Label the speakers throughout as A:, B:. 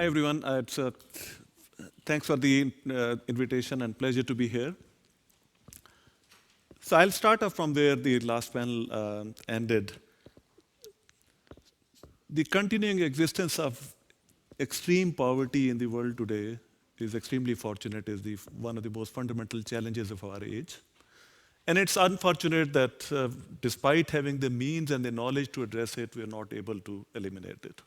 A: Hi, everyone. Thanks for the invitation and pleasure to be here. So I'll start off from where the last panel ended. The continuing existence of extreme poverty in the world today is extremely fortunate, is one of the most fundamental challenges of our age. And it's unfortunate that despite having the means and the knowledge to address it, we're not able to eliminate it.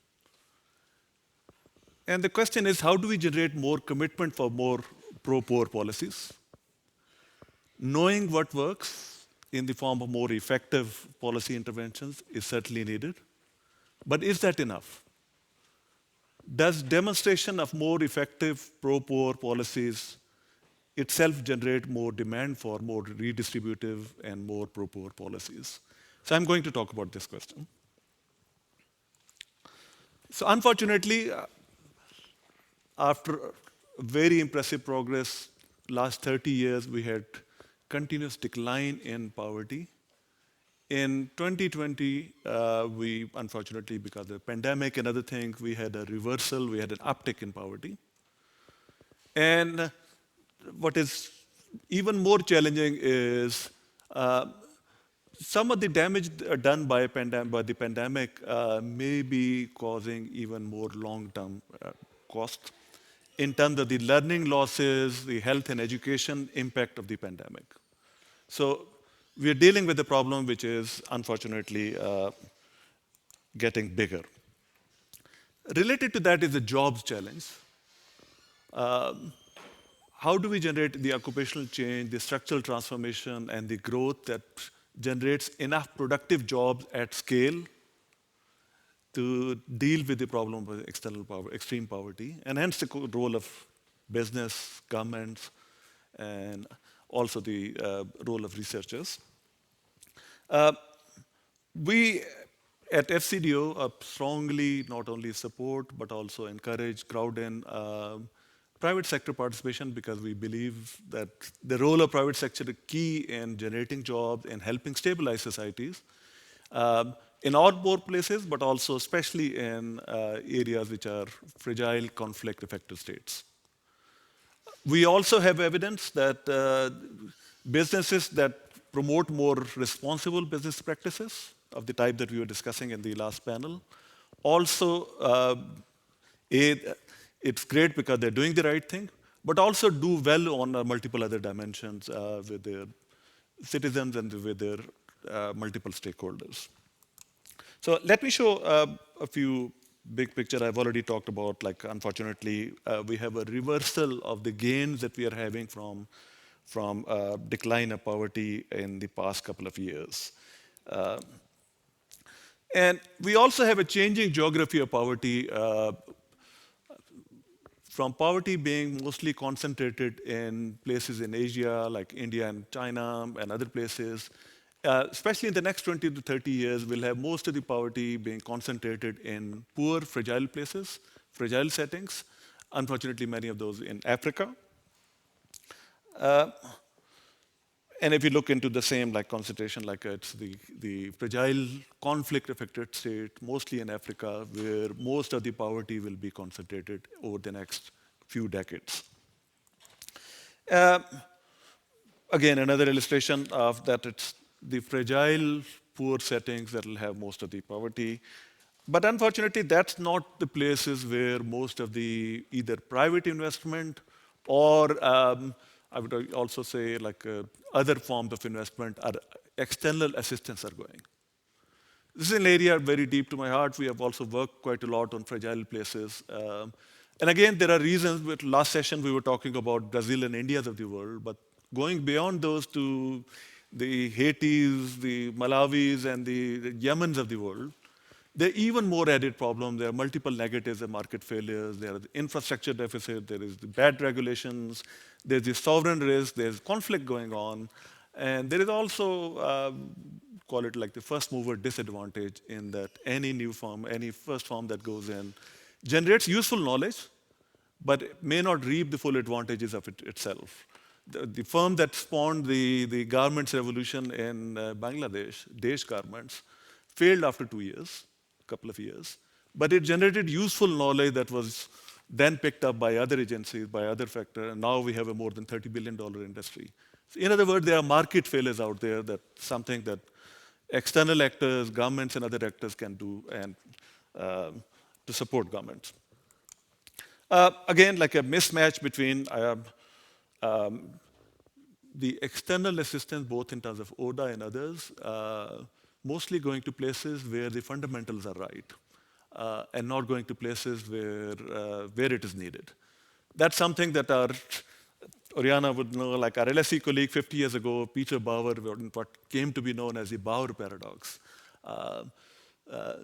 A: And the question is, how do we generate more commitment for more pro-poor policies? Knowing what works in the form of more effective policy interventions is certainly needed. But is that enough? Does demonstration of more effective pro-poor policies itself generate more demand for more redistributive and more pro-poor policies? So I'm going to talk about this question. So unfortunately, after very impressive progress, last 30 years, we had continuous decline in poverty. In 2020, we unfortunately, because of the pandemic and other things, we had a reversal, we had an uptick in poverty. And what is even more challenging is some of the damage done by the pandemic may be causing even more long-term cost in terms of the learning losses, the health and education impact of the pandemic. So we are dealing with a problem which is unfortunately getting bigger. Related to that is the jobs challenge. How do we generate the occupational change, the structural transformation, and the growth that generates enough productive jobs at scale to deal with the problem of extreme poverty, and hence the role of business, governments, and also the role of researchers. We at FCDO strongly not only support but also encourage crowd-in private sector participation because we believe that the role of private sector is key in generating jobs and helping stabilize societies in all poor places, but also especially in areas which are fragile, conflict-affected states. We also have evidence that businesses that promote more responsible business practices of the type that we were discussing in the last panel, also it's great because they're doing the right thing, but also do well on multiple other dimensions with their citizens and with their multiple stakeholders. So let me show a few big picture I've already talked about. Like, unfortunately, we have a reversal of the gains that we are having from decline of poverty in the past couple of years. And we also have a changing geography of poverty, from poverty being mostly concentrated in places in Asia, like India and China and other places. Especially in the next 20 to 30 years, we'll have most of the poverty being concentrated in poor, fragile places, fragile settings. Unfortunately, many of those in Africa. And if you look into the same concentration, like it's the fragile conflict-affected state, mostly in Africa, where most of the poverty will be concentrated over the next few decades. Again, another illustration of that it's the fragile, poor settings that will have most of the poverty. But unfortunately, that's not the places where most of the either private investment or I would also say other forms of investment or external assistance are going. This is an area very deep to my heart. We have also worked quite a lot on fragile places. And again, there are reasons. With last session, we were talking about Brazil and Indias of the world, but going beyond those to the Haitis, the Malawis, and the Yemens of the world, there are even more added problems. There are multiple negatives and market failures. There are the infrastructure deficit. There is the bad regulations. There's the sovereign risk. There's conflict going on. And there is also, call it like the first mover disadvantage in that any new firm, any first firm that goes in, generates useful knowledge, but may not reap the full advantages of it itself. The firm that spawned the garments revolution in Bangladesh, Desh Garments, failed after 2 years, a couple of years. But it generated useful knowledge that was then picked up by other agencies, by other factors, and now we have a more than $30 billion industry. So in other words, there are market failures out there that something that external actors, governments, and other actors can do and to support governments. Again, like a mismatch between the external assistance, both in terms of ODA and others, mostly going to places where the fundamentals are right, and not going to places where it is needed. That's something that our Oriana would know, like our LSE colleague 50 years ago, Peter Bauer, what came to be known as the Bauer paradox. Uh, uh,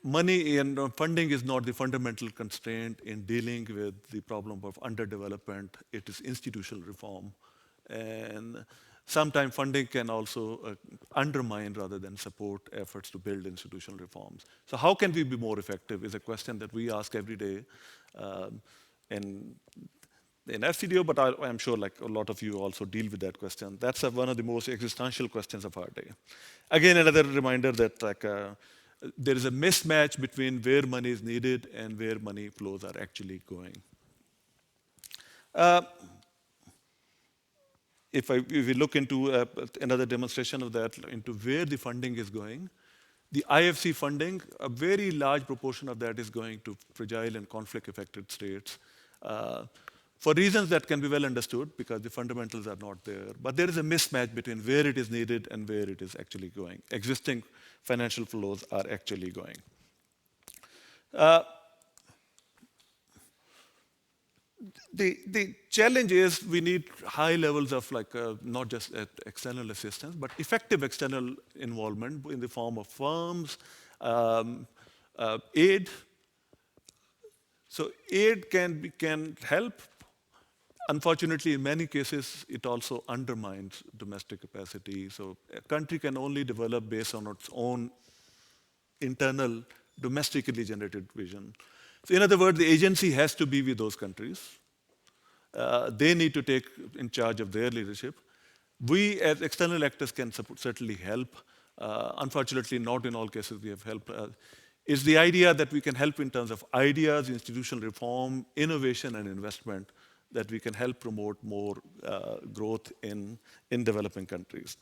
A: Money and funding is not the fundamental constraint in dealing with the problem of underdevelopment. It is institutional reform. And sometimes funding can also undermine rather than support efforts to build institutional reforms. So how can we be more effective is a question that we ask every day in FCDO, but I'm sure like a lot of you also deal with that question. That's one of the most existential questions of our day. Again, another reminder that there is a mismatch between where money is needed and where money flows are actually going. If we look into another demonstration of that, into where the funding is going, the IFC funding, a very large proportion of that is going to fragile and conflict-affected states for reasons that can be well understood because the fundamentals are not there. But there is a mismatch between where it is needed and where it is actually going. Existing financial flows are actually going. The challenge is we need high levels of not just external assistance, but effective external involvement in the form of firms, aid. So aid can help. Unfortunately, in many cases, it also undermines domestic capacity. So a country can only develop based on its own internal, domestically generated vision. So in other words, the agency has to be with those countries. They need to take in charge of their leadership. We, as external actors, can certainly help. Unfortunately, not in all cases we have helped. It's the idea that we can help in terms of ideas, institutional reform, innovation, and investment, that we can help promote more growth in developing countries.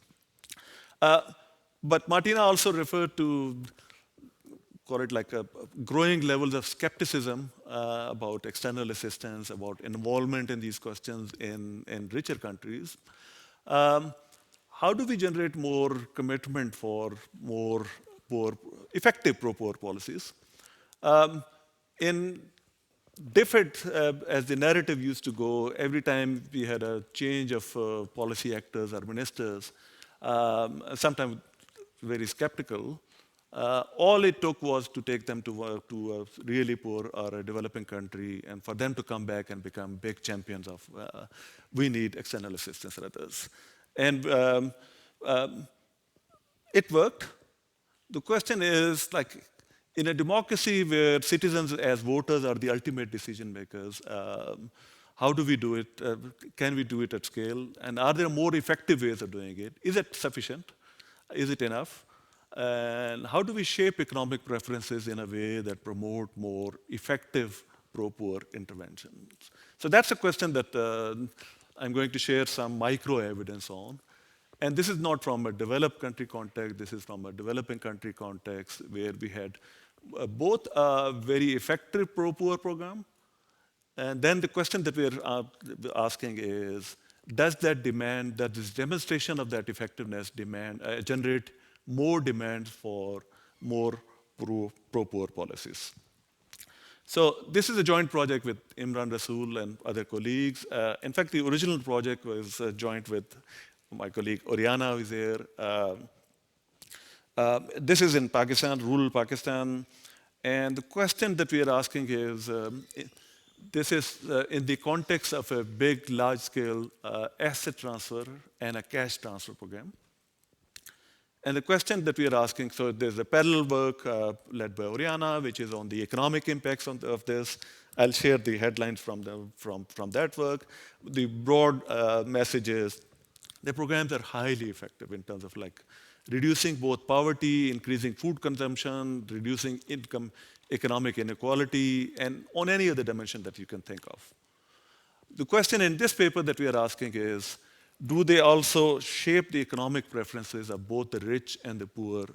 A: But Martina also referred to, call it like growing levels of skepticism about external assistance, about involvement in these questions in richer countries. How do we generate more commitment for more effective pro-poor policies? In DFID, as the narrative used to go, every time we had a change of policy actors or ministers, sometimes very skeptical, all it took was to take them to a really poor or a developing country and for them to come back and become big champions of we need external assistance or others. And it worked. The question is, like, in a democracy where citizens as voters are the ultimate decision makers, how do we do it? Can we do it at scale? And are there more effective ways of doing it? Is it sufficient? Is it enough? And how do we shape economic preferences in a way that promote more effective pro-poor interventions? So that's a question that I'm going to share some micro evidence on. And this is not from a developed country context, this is from a developing country context where we had both a very effective pro-poor program, and then the question that we're asking is, does this demonstration of that effectiveness generate more demand for more pro-poor policies? So this is a joint project with Imran Rasool and other colleagues. In fact, the original project was joint with my colleague Oriana, who is here. This is in Pakistan, rural Pakistan. And the question that we are asking is, this is in the context of a big, large-scale asset transfer and a cash transfer program. And the question that we are asking, so there's a parallel work led by Oriana, which is on the economic impacts of this. I'll share the headlines from that work. The broad message is the programs are highly effective in terms of like reducing both poverty, increasing food consumption, reducing income economic inequality, and on any other dimension that you can think of. The question in this paper that we are asking is, do they also shape the economic preferences of both the rich and the poor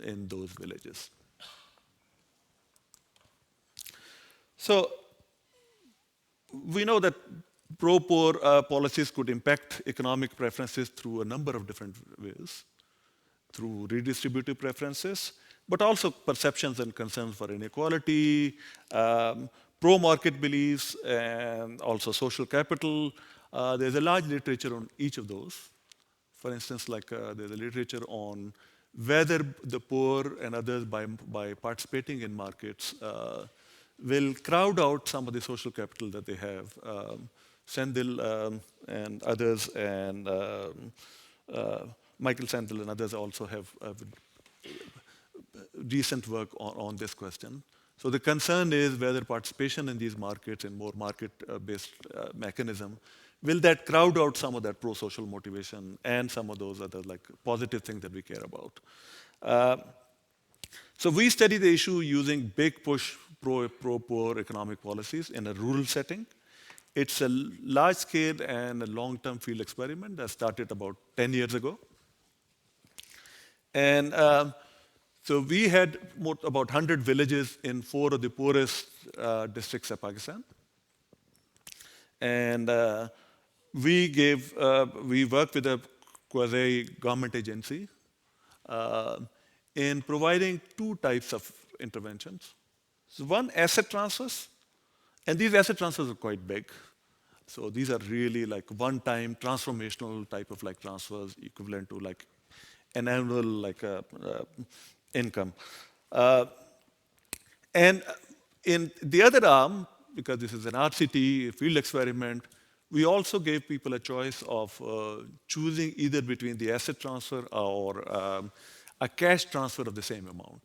A: in those villages? So we know that pro-poor policies could impact economic preferences through a number of different ways, through redistributive preferences, but also perceptions and concerns for inequality, pro-market beliefs, and also social capital. There's a large literature on each of those. For instance, there's a literature on whether the poor and others, by participating in markets, will crowd out some of the social capital that they have. Sandil and others, and Michael Sandil and others also have recent work on this question. So the concern is whether participation in these markets and more market-based mechanism, will that crowd out some of that pro-social motivation and some of those other positive things that we care about. So we study the issue using big push pro-poor economic policies in a rural setting. It's a large-scale and a long-term field experiment that started about 10 years ago. And so we had about 100 villages in 4 of the poorest districts of Pakistan. And we worked with a quasi-government agency in providing 2 types of interventions. So one, asset transfers. And these asset transfers are quite big. So these are really one-time transformational type of transfers equivalent to an annual income. And in the other arm, because this is an RCT, field experiment, we also gave people a choice of choosing either between the asset transfer or a cash transfer of the same amount.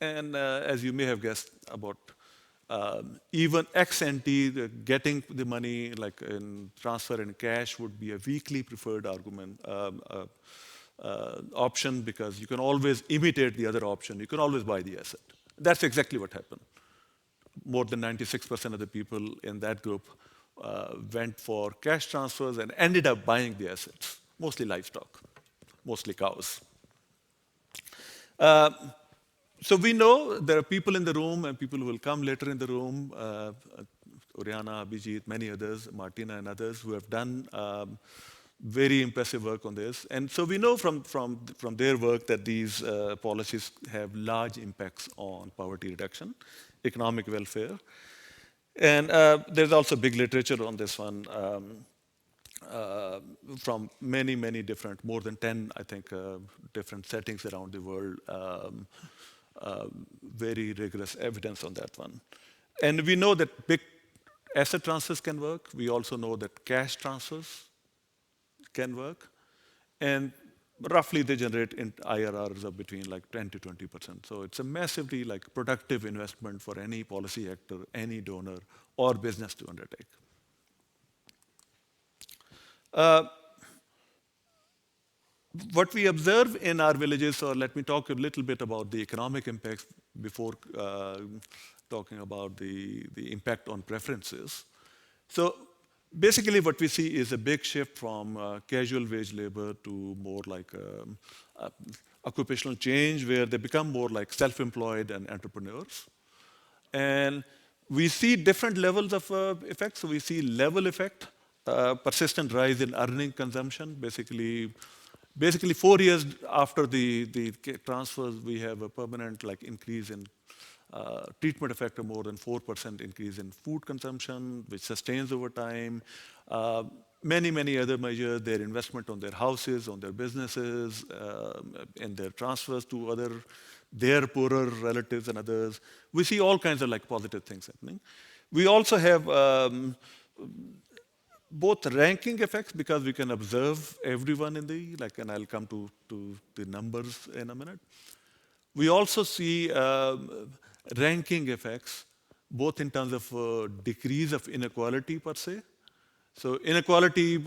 A: And as you may have guessed, about even ex ante, getting the money in transfer in cash would be a weakly preferred argument option, because you can always imitate the other option. You can always buy the asset. That's exactly what happened. More than 96% of the people in that group went for cash transfers and ended up buying the assets, mostly livestock, mostly cows. So we know there are people in the room and people who will come later in the room, Oriana, Abhijit, many others, Martina and others, who have done very impressive work on this. And so we know from their work that these policies have large impacts on poverty reduction, economic welfare. And there's also big literature on this one from many, many different, more than 10, I think, different settings around the world. Very rigorous evidence on that one. And we know that big asset transfers can work. We also know that cash transfers can work. And roughly they generate IRRs of between 10 to 20%. So it's a massively productive investment for any policy actor, any donor, or business to undertake. What we observe in our villages, or let me talk a little bit about the economic impacts before talking about the impact on preferences. So basically what we see is a big shift from casual wage labor to more occupational change, where they become more self-employed and entrepreneurs. And we see different levels of effects. So we see level effect, persistent rise in earning consumption. Basically 4 years after the transfers, we have a permanent increase in treatment effect of more than 4% increase in food consumption, which sustains over time. Many, many other measures, their investment on their houses, on their businesses, and their transfers to their poorer relatives and others. We see all kinds of positive things happening. We also have both ranking effects, because we can observe everyone in the, and I'll come to the numbers in a minute. We also see ranking effects, both in terms of decrease of inequality per se. So inequality,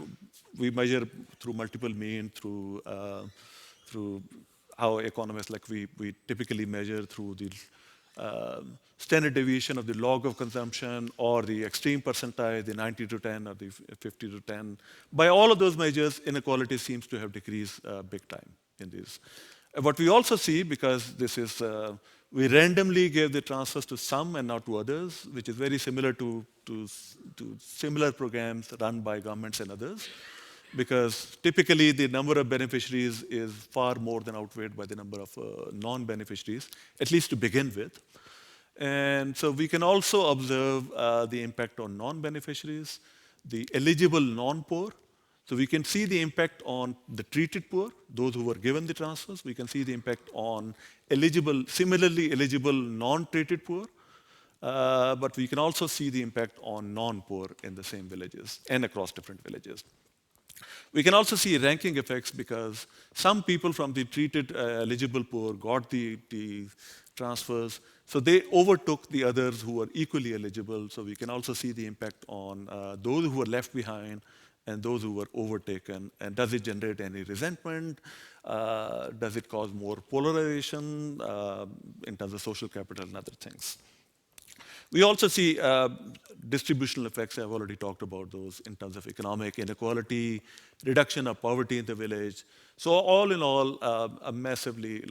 A: we measure through multiple means, through how economists, we typically measure through the standard deviation of the log of consumption or the extreme percentile, the 90 to 10 or the 50 to 10. By all of those measures, inequality seems to have decreased big time in these. What we also see, because this is, we randomly gave the transfers to some and not to others, which is very similar to similar programs run by governments and others, because typically the number of beneficiaries is far more than outweighed by the number of non-beneficiaries, at least to begin with. And so we can also observe the impact on non-beneficiaries, the eligible non-poor. So we can see the impact on the treated poor, those who were given the transfers. We can see the impact on similarly eligible non-treated poor. But we can also see the impact on non-poor in the same villages and across different villages. We can also see ranking effects because some people from the treated eligible poor got the transfers, so they overtook the others who were equally eligible. So we can also see the impact on those who were left behind and those who were overtaken. And does it generate any resentment? Does it cause more polarization in terms of social capital and other things? We also see distributional effects. I've already talked about those in terms of economic inequality, reduction of poverty in the village. So all in all, a massively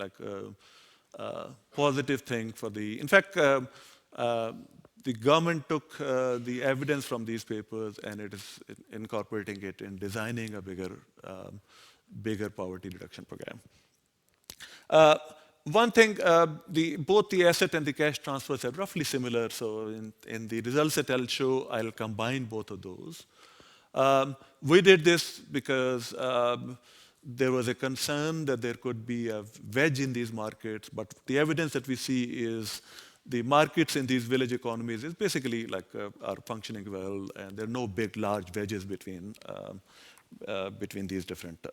A: positive thing for the. In fact, the government took the evidence from these papers and it is incorporating it in designing a bigger poverty reduction program. One thing, both the asset and the cash transfers are roughly similar. So in the results that I'll show, I'll combine both of those. We did this because there was a concern that there could be a wedge in these markets, but the evidence that we see is the markets in these village economies is basically are functioning well, and there are no big, large wedges between these different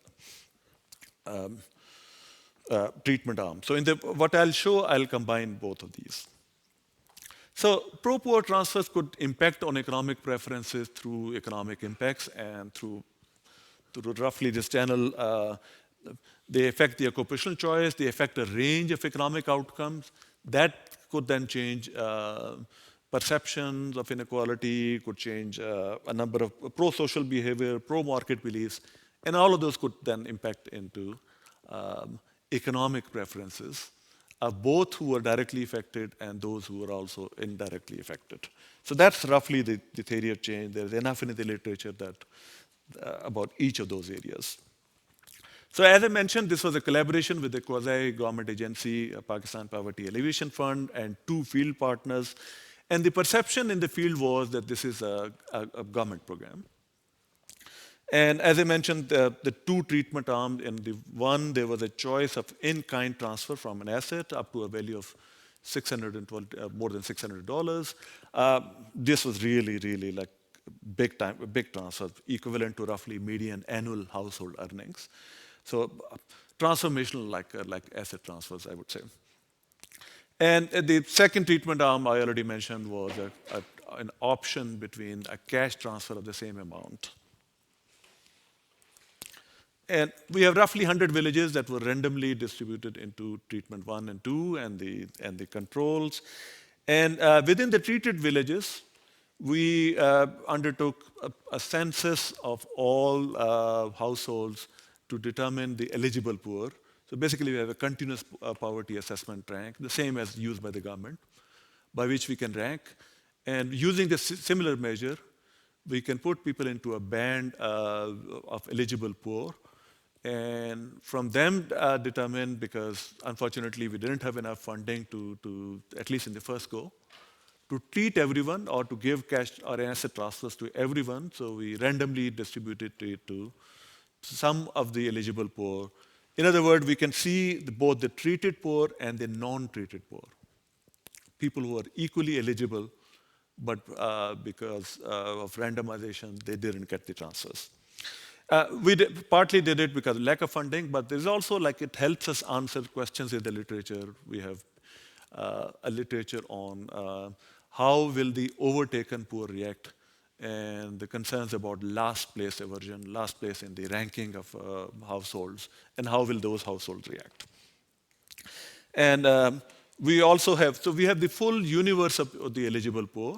A: treatment arms. So what I'll show, I'll combine both of these. So pro-poor transfers could impact on economic preferences through economic impacts and through roughly this channel. They affect the occupational choice, they affect a range of economic outcomes. That could then change perceptions of inequality, could change a number of pro-social behavior, pro-market beliefs, and all of those could then impact into economic preferences of both who were directly affected and those who were also indirectly affected. So that's roughly the theory of change. There's enough in the literature that about each of those areas. So as I mentioned, this was a collaboration with the quasi-government agency, Pakistan Poverty Alleviation Fund, and 2 field partners. And the perception in the field was that this is a government program. And as I mentioned, the 2 treatment arms, in the one, there was a choice of in-kind transfer from an asset up to a value of more than $600. This was really like big transfer, equivalent to roughly median annual household earnings. So transformational like asset transfers, I would say. And the second treatment arm I already mentioned was an option between a cash transfer of the same amount. And we have roughly 100 villages that were randomly distributed into treatment 1 and 2 and the controls. And within the treated villages, we undertook a census of all households to determine the eligible poor. So basically, we have a continuous poverty assessment rank, the same as used by the government, by which we can rank. And using this similar measure, we can put people into a band of eligible poor. And from them determine, because unfortunately we didn't have enough funding to at least in the first go, to treat everyone or to give cash or asset transfers to everyone. So we randomly distributed it to some of the eligible poor. In other words, we can see both the treated poor and the non-treated poor. People who are equally eligible, but because of randomization, they didn't get the transfers. We partly did it because of lack of funding, but there's also it helps us answer questions in the literature. We have a literature on how will the overtaken poor react, and the concerns about last place aversion, last place in the ranking of households, and how will those households react. And We also have, so we have the full universe of the eligible poor,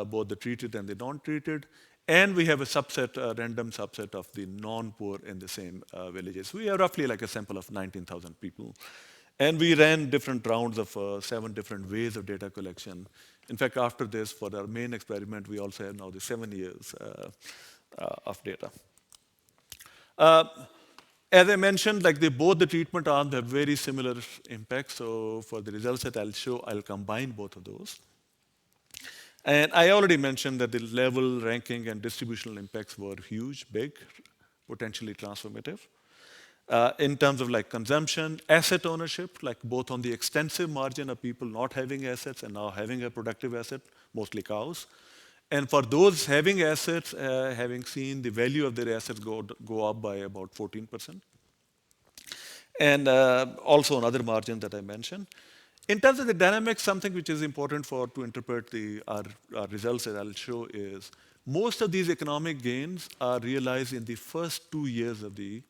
A: both the treated and the non-treated, and we have a subset, a random subset of the non-poor in the same villages. We have roughly like a sample of 19,000 people. And we ran different rounds of 7 different ways of data collection. In fact, after this, for our main experiment, we also have now the 7 years of data. Uh, as I mentioned, like both the treatment arms have very similar impacts. So for the results that I'll show, I'll combine both of those. And I already mentioned that the level, ranking, and distributional impacts were huge, big, potentially transformative. In terms of like consumption, asset ownership, like both on the extensive margin of people not having assets and now having a productive asset, mostly cows. And for those having assets, having seen the value of their assets go up by about 14%. And also another margin that I mentioned. In terms of the dynamics, something which is important to interpret our results that I'll show is most of these economic gains are realized in the first 2 years of the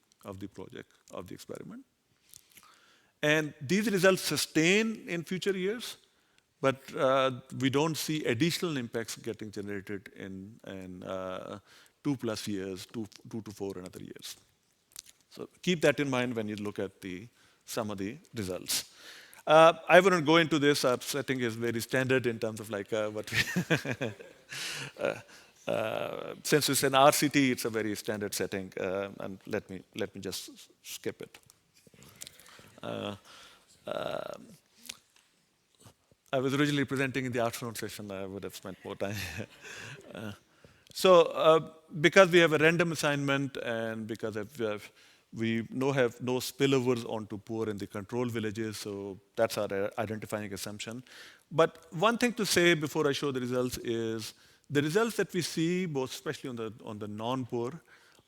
A: project, of the experiment. And these results sustain in future years, but we don't see additional impacts getting generated in 2+ years, 2 to 4 another years. So keep that in mind when you look at some of the results. I wouldn't go into this. Our setting is very standard in terms of like what we since it's an RCT, it's a very standard setting, and let me just skip it. I was originally presenting in the afternoon session. I would have spent more time. Because we have a random assignment and because we have no spillovers onto poor in the control villages, so that's our identifying assumption. But one thing to say before I show the results is the results that we see, both especially on the non-poor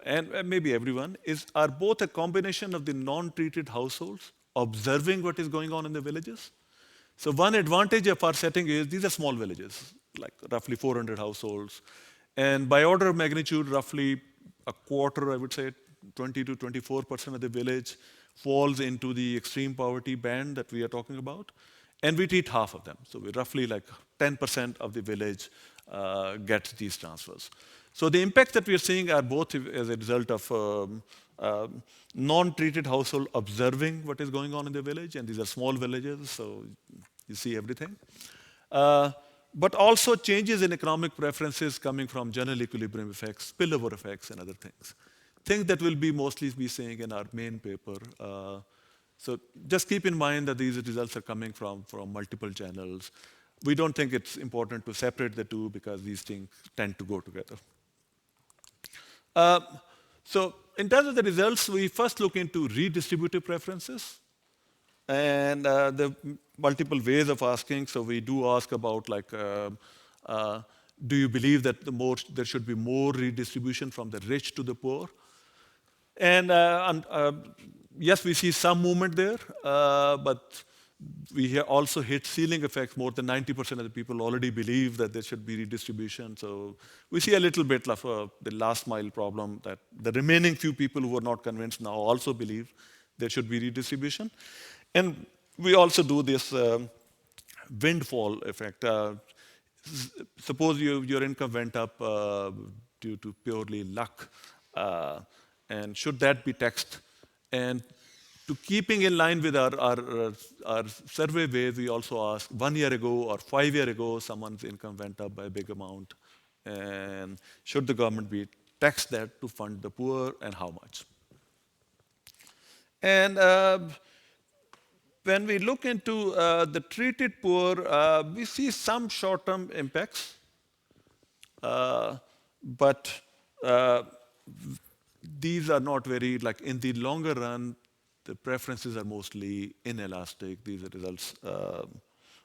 A: and maybe everyone, are both a combination of the non-treated households observing what is going on in the villages. So one advantage of our setting is these are small villages, like roughly 400 households. And by order of magnitude, roughly a quarter, I would say, 20 to 24% of the village falls into the extreme poverty band that we are talking about. And we treat half of them. So we roughly like 10% of the village gets these transfers. So the impacts that we are seeing are both as a result of non-treated household observing what is going on in the village, and these are small villages, so you see everything. But also changes in economic preferences coming from general equilibrium effects, spillover effects, and other things. Things that we'll mostly be seeing in our main paper. So just keep in mind that these results are coming from multiple channels. We don't think it's important to separate the two because these things tend to go together. So in terms of the results, we first look into redistributive preferences. And the multiple ways of asking. So we do ask about like, do you believe that there should be more redistribution from the rich to the poor? And yes, we see some movement there, but we also hit ceiling effects. More than 90% of the people already believe that there should be redistribution. So we see a little bit of the last mile problem that the remaining few people who are not convinced now also believe there should be redistribution. And we also do this windfall effect. Suppose your income went up due to purely luck, and should that be taxed? And to keeping in line with our survey ways, we also ask 1 year ago or 5 years ago, someone's income went up by a big amount, and should the government be taxed that to fund the poor, and how much? And when we look into the treated poor, we see some short-term impacts, but these are not very, like in the longer run, the preferences are mostly inelastic. These results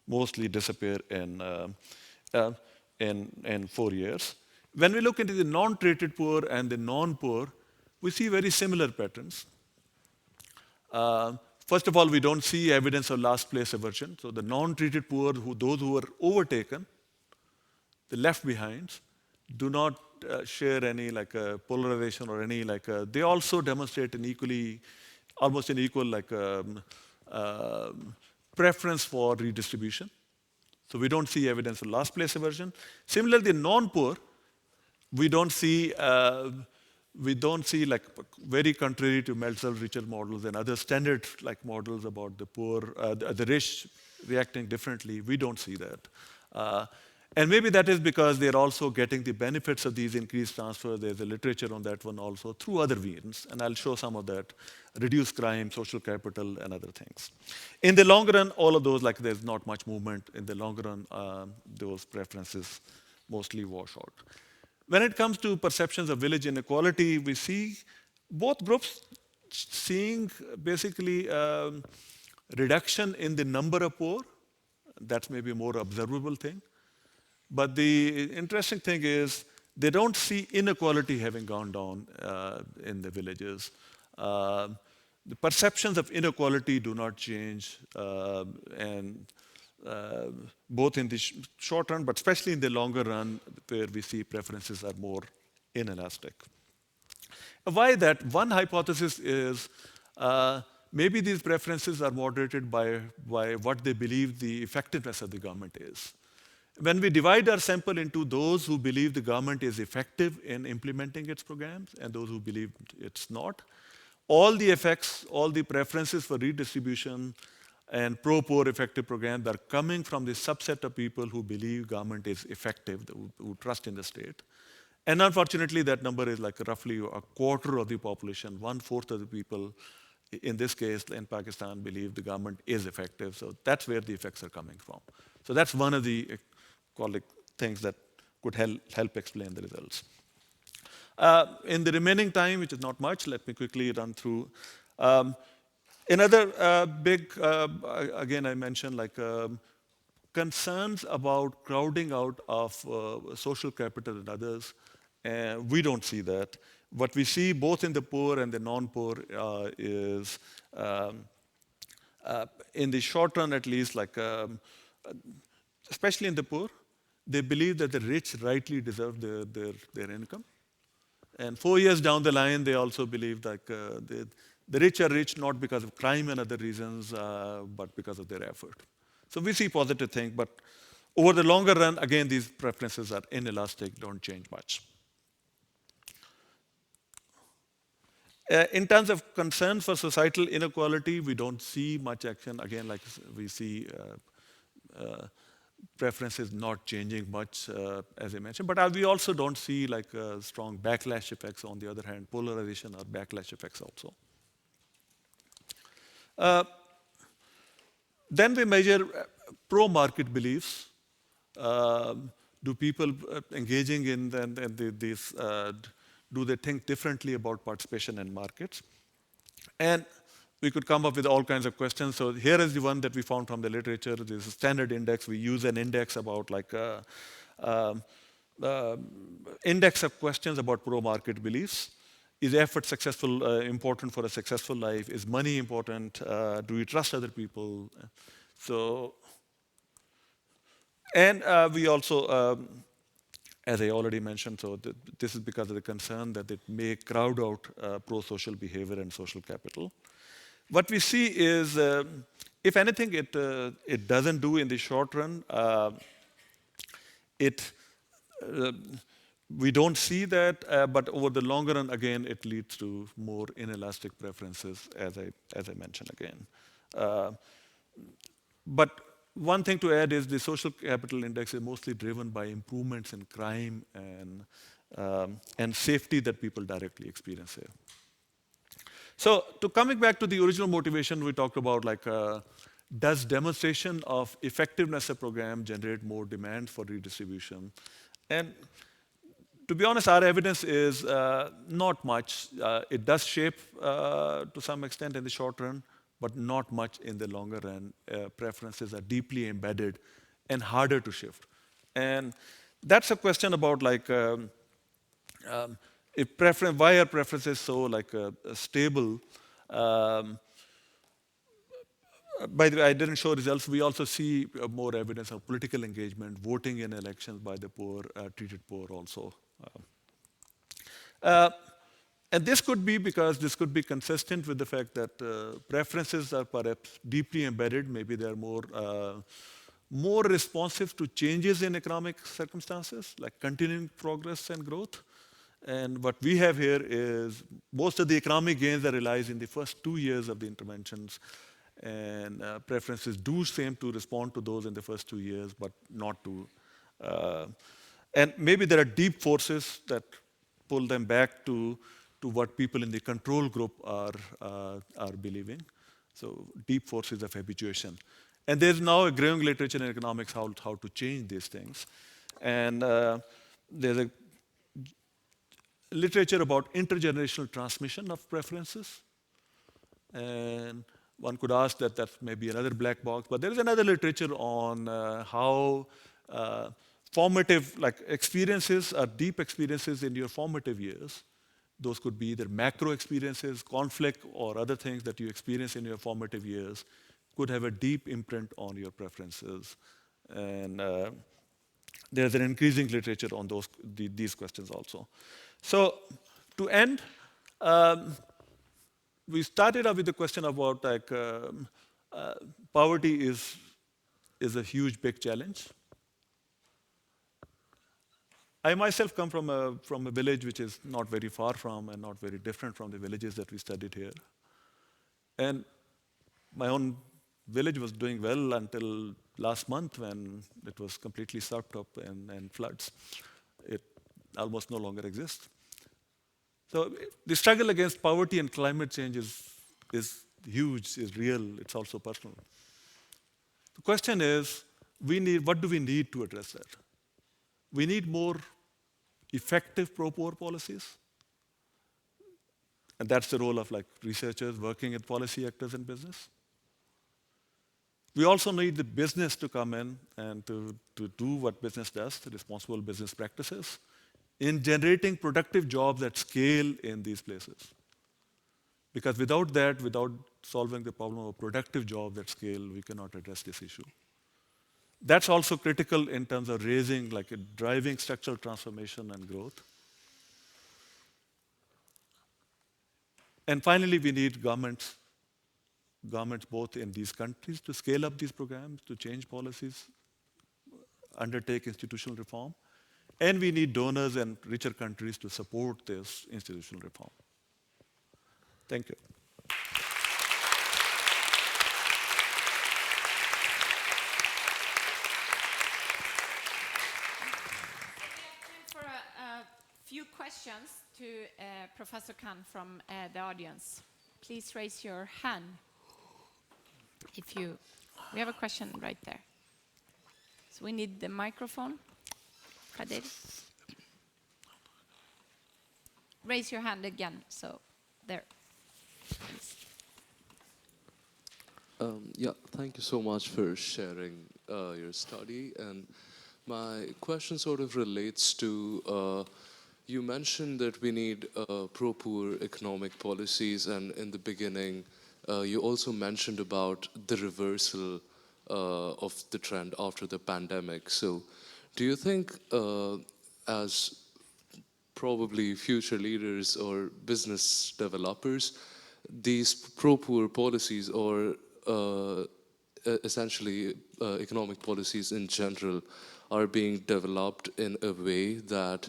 A: mostly disappear in 4 years. When we look into the non-treated poor and the non-poor, we see very similar patterns. First of all, we don't see evidence of last place aversion. So the non-treated poor, those who are overtaken, the left behinds, do not share any like polarization or any like they also demonstrate almost an equal like preference for redistribution. So we don't see evidence of last place aversion. Similarly, non-poor, we don't see like very contrary to Meltzer-Richard models and other standard like models about the poor, the rich reacting differently. We don't see that. And maybe that is because they're also getting the benefits of these increased transfer. There's a literature on that one also through other means, and I'll show some of that: reduced crime, social capital, and other things. In the long run, all of those, like there's not much movement. In the long run, those preferences mostly wash out. When it comes to perceptions of village inequality, we see both groups seeing basically reduction in the number of poor. That's maybe a more observable thing. But the interesting thing is they don't see inequality having gone down in the villages. The perceptions of inequality do not change, and both in the short run, but especially in the longer run, where we see preferences are more inelastic. Why that? One hypothesis is maybe these preferences are moderated by what they believe the effectiveness of the government is. When we divide our sample into those who believe the government is effective in implementing its programs and those who believe it's not, all the effects, all the preferences for redistribution and pro-poor effective programs are coming from the subset of people who believe government is effective, who trust in the state. And unfortunately, that number is like roughly a quarter of the population, 1/4 of the people, in this case, in Pakistan, believe the government is effective. So that's where the effects are coming from. So that's one of the things that could help explain the results. In the remaining time, which is not much, let me quickly run through. Another big, again, I mentioned like concerns about crowding out of social capital and others. We don't see that. What we see both in the poor and the non-poor is, in the short run at least, like especially in the poor, they believe that the rich rightly deserve their income. And 4 years down the line, they also believe like the rich are rich not because of crime and other reasons, but because of their effort. So we see positive things, but over the longer run, again, these preferences are inelastic, don't change much. In terms of concern for societal inequality, we don't see much action. Again, like we see preferences not changing much, as I mentioned. But we also don't see like strong backlash effects. On the other hand, polarization or backlash effects also. Then we measure pro-market beliefs. Do people engaging in these, do they think differently about participation in markets? And we could come up with all kinds of questions. So here is the one that we found from the literature. This is a standard index. We use an index about like index of questions about pro-market beliefs. Is effort important for a successful life? Is money important? Do we trust other people? So, and we also, as I already mentioned, so this is because of the concern that it may crowd out pro-social behavior and social capital. What we see is, if anything, it doesn't do in the short run. We don't see that, but over the longer run, again, it leads to more inelastic preferences, as I mentioned again. But one thing to add is the social capital index is mostly driven by improvements in crime and safety that people directly experience here. So coming back to the original motivation, we talked about like, does demonstration of effectiveness of program generate more demand for redistribution? And to be honest, our evidence is not much. It does shape to some extent in the short run, but not much in the longer run. Preferences are deeply embedded and harder to shift. And that's a question about like, why are preferences so like stable? By the way, I didn't show results. We also see more evidence of political engagement, voting in elections by the poor, treated poor also. And this could be because this could be consistent with the fact that preferences are perhaps deeply embedded. Maybe they're more responsive to changes in economic circumstances, like continuing progress and growth. And what we have here is most of the economic gains are realized in the first 2 years of the interventions. And preferences do seem to respond to those in the first 2 years, but not to. Uh, and maybe there are deep forces that pull them back to what people in the control group are believing. So deep forces of habituation. And there's now a growing literature in economics how to change these things. And there's a literature about intergenerational transmission of preferences. And one could ask that that's maybe another black box, but there is another literature on how formative, like experiences are deep experiences in your formative years. Those could be either macro experiences, conflict, or other things that you experience in your formative years could have a deep imprint on your preferences. And there's an increasing literature on these questions also. So to end, um, we started off with the question about like poverty is a huge, big challenge. I myself come from a village which is not very far from and not very different from the villages that we studied here. And my own village was doing well until last month when it was completely sucked up and floods. It almost no longer exists. So the struggle against poverty and climate change is huge, is real, it's also personal. The question is, what do we need to address that? We need more effective pro-poor policies. And that's the role of like researchers working with policy actors in business. We also need the business to come in and to do what business does, the responsible business practices, in generating productive jobs at scale in these places. Because without that, without solving the problem of productive jobs at scale, we cannot address this issue. That's also critical in terms of raising, like driving structural transformation and growth. And finally, we need governments both in these countries to scale up these programs, to change policies, undertake institutional reform. And we need donors and richer countries to support this institutional reform. Thank you.
B: For a few questions to Professor Khan from the audience. Please raise your hand we have a question right there. So we need the microphone. Kadir. Raise your hand again, so there.
C: Yeah, thank you so much for sharing your study. And my question sort of relates to, you mentioned that we need pro-poor economic policies, and in the beginning, you also mentioned about the reversal of the trend after the pandemic. So do you think as probably future leaders or business developers, these pro-poor policies or essentially economic policies in general are being developed in a way that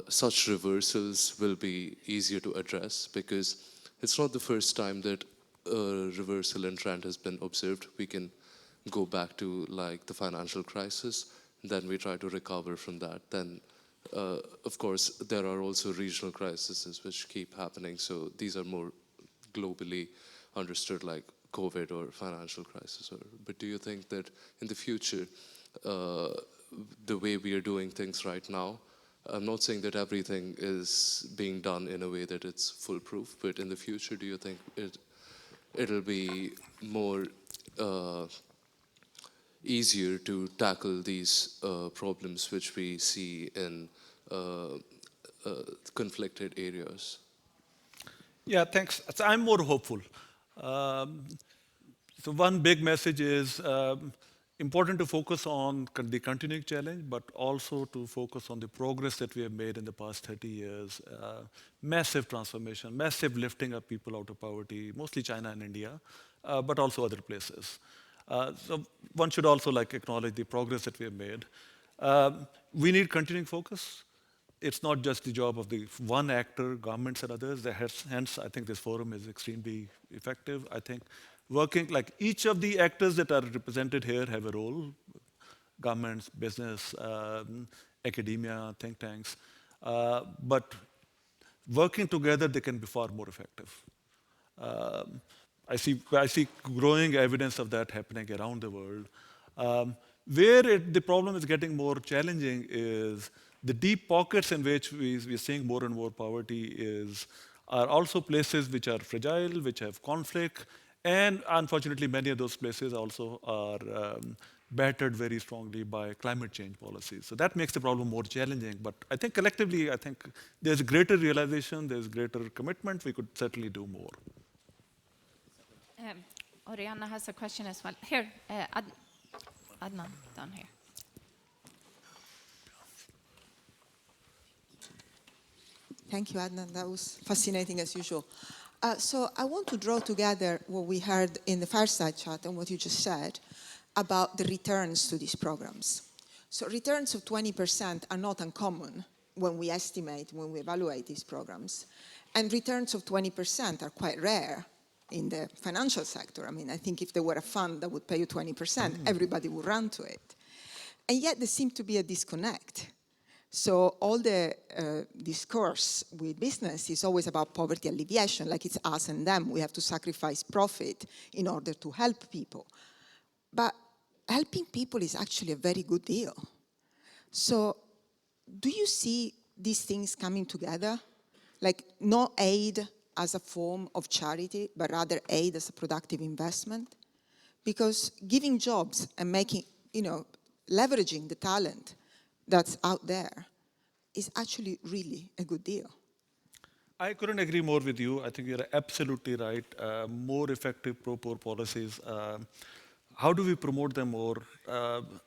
C: such reversals will be easier to address? Because it's not the first time that a reversal in trend has been observed. We can go back to like the financial crisis, then we try to recover from that. Then, of course, there are also regional crises which keep happening. So these are more globally understood, like COVID or financial crisis. But do you think that in the future, the way we are doing things right now, I'm not saying that everything is being done in a way that it's foolproof, but in the future, do you think it'll be more easier to tackle these problems which we see in conflicted areas?
A: Yeah, thanks. So I'm more hopeful. So one big message is important to focus on the continuing challenge, but also to focus on the progress that we have made in the past 30 years. Massive transformation, massive lifting of people out of poverty, mostly China and India, but also other places. So one should also like acknowledge the progress that we have made. We need continuing focus. It's not just the job of the one actor, governments and others. Hence, I think this forum is extremely effective. I think working, like each of the actors that are represented here have a role, governments, business, academia, think tanks. But working together, they can be far more effective. I see growing evidence of that happening around the world. The problem is getting more challenging is the deep pockets in which we're seeing more and more poverty are also places which are fragile, which have conflict, and unfortunately many of those places also are battered very strongly by climate change policies. So that makes the problem more challenging. But I think collectively, I think there's greater realization, there's greater commitment, we could certainly do more.
B: Oriana has a question as well. Here, Adnan, down here.
D: Thank you, Adnan. That was fascinating as usual. So I want to draw together what we heard in the fireside chat and what you just said about the returns to these programs. So returns of 20% are not uncommon when we estimate, when we evaluate these programs. And returns of 20% are quite rare in the financial sector. I mean, I think if there were a fund that would pay you 20%, everybody would run to it. And yet there seemed to be a disconnect. So all the discourse with business is always about poverty alleviation, like it's us and them. We have to sacrifice profit in order to help people. But helping people is actually a very good deal. So do you see these things coming together? Like not aid as a form of charity, but rather aid as a productive investment? Because giving jobs and making, leveraging the talent that's out there is actually really a good deal.
A: I couldn't agree more with you. I think you're absolutely right. More effective pro-poor policies. How do we promote them more?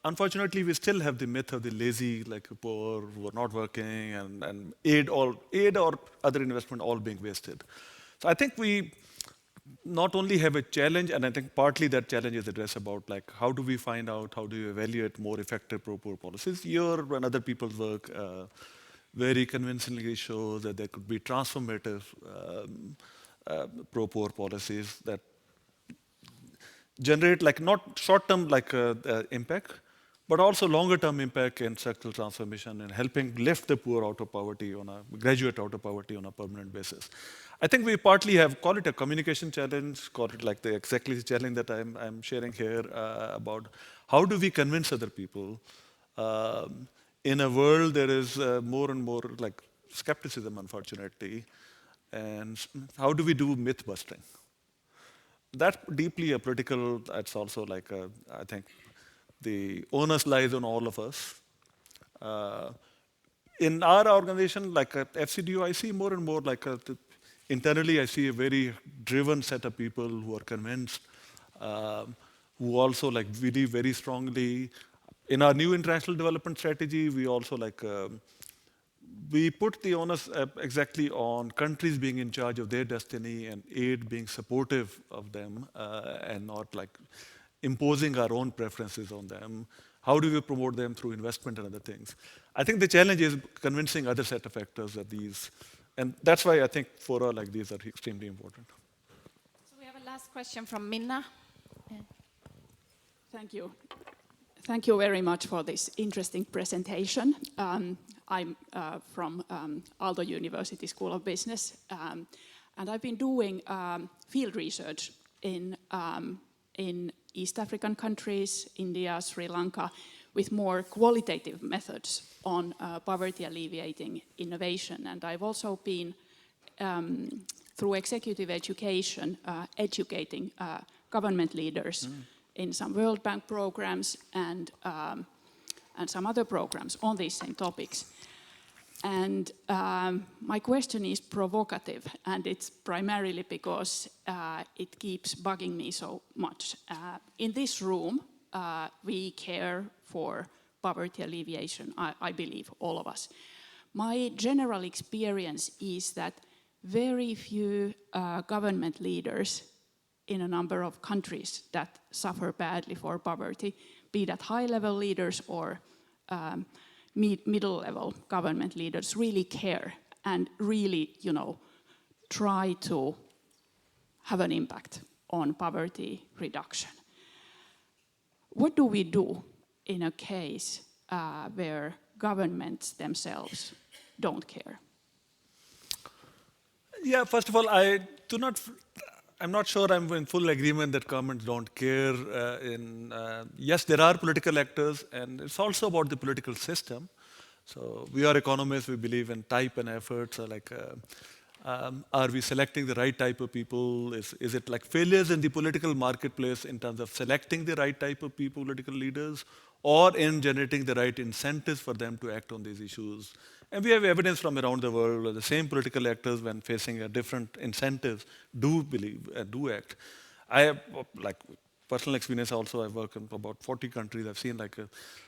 A: Unfortunately, we still have the myth of the lazy, like poor, who are not working, and aid or other investment all being wasted. So I think we not only have a challenge, and I think partly that challenge is addressed about like how do we find out, how do you evaluate more effective pro-poor policies? Your and other people's work very convincingly shows that there could be transformative pro-poor policies that generate like not short-term like impact, but also longer-term impact in structural transformation and helping lift the poor out of poverty graduate out of poverty on a permanent basis. I think we partly have, call it a communication challenge, call it like exactly the challenge that I'm sharing here about how do we convince other people in a world there is more and more like skepticism, unfortunately, and how do we do myth busting? That's deeply a political, that's also like, I think the onus lies on all of us. In our organization, like FCDO, I see more and more like internally, I see a very driven set of people who are convinced, who also like believe very strongly. In our new international development strategy, we also like, we put the onus exactly on countries being in charge of their destiny and aid being supportive of them and not like imposing our own preferences on them. How do we promote them through investment and other things? I think the challenge is convincing other set of actors that these, and that's why I think fora like these are extremely important.
B: So we have a last question from Minna.
E: Thank you. Thank you very much for this interesting presentation. I'm from Aalto University School of Business, and I've been doing field research in East African countries, India, Sri Lanka, with more qualitative methods on poverty alleviating innovation. And I've also been, through executive education, educating government leaders in some World Bank programs and some other programs on these same topics. And my question is provocative, and it's primarily because it keeps bugging me so much. In this room, we care for poverty alleviation, I believe, all of us. My general experience is that very few government leaders in a number of countries that suffer badly for poverty, be that high-level leaders or middle-level government leaders, really care and really, try to have an impact on poverty reduction. What do we do in a case where governments themselves don't care?
A: Yeah, first of all, I'm not sure I'm in full agreement that governments don't care. Yes, there are political actors, and it's also about the political system. So we are economists, we believe in type and effort. So are we selecting the right type of people? Is it like failures in the political marketplace in terms of selecting the right type of people, political leaders, or in generating the right incentives for them to act on these issues? And we have evidence from around the world that the same political actors, when facing a different incentives, do believe and do act. I have personal experience also. I work in about 40 countries. I've seen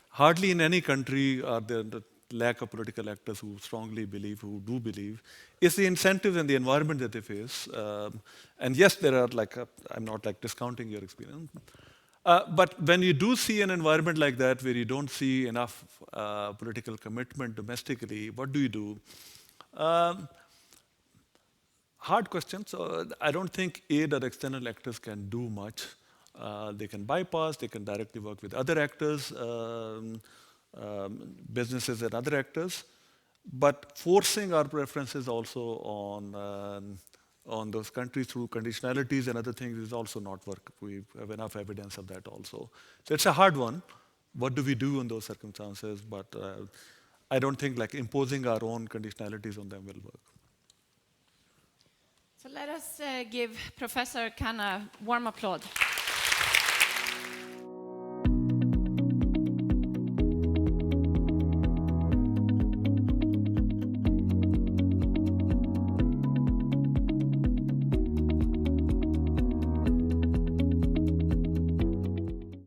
A: hardly in any country are there the lack of political actors who strongly believe, who do believe. It's the incentives and the environment that they face. And yes, there are I'm not discounting your experience. But when you do see an environment like that where you don't see enough political commitment domestically, what do you do? Hard question. So I don't think aid or external actors can do much. They can bypass, they can directly work with other actors, businesses and other actors. But forcing our preferences also on those countries through conditionalities and other things is also not work. We have enough evidence of that also. So it's a hard one. What do we do in those circumstances? But I don't think imposing our own conditionalities on them will work.
B: So let us give Professor Khan a warm applause.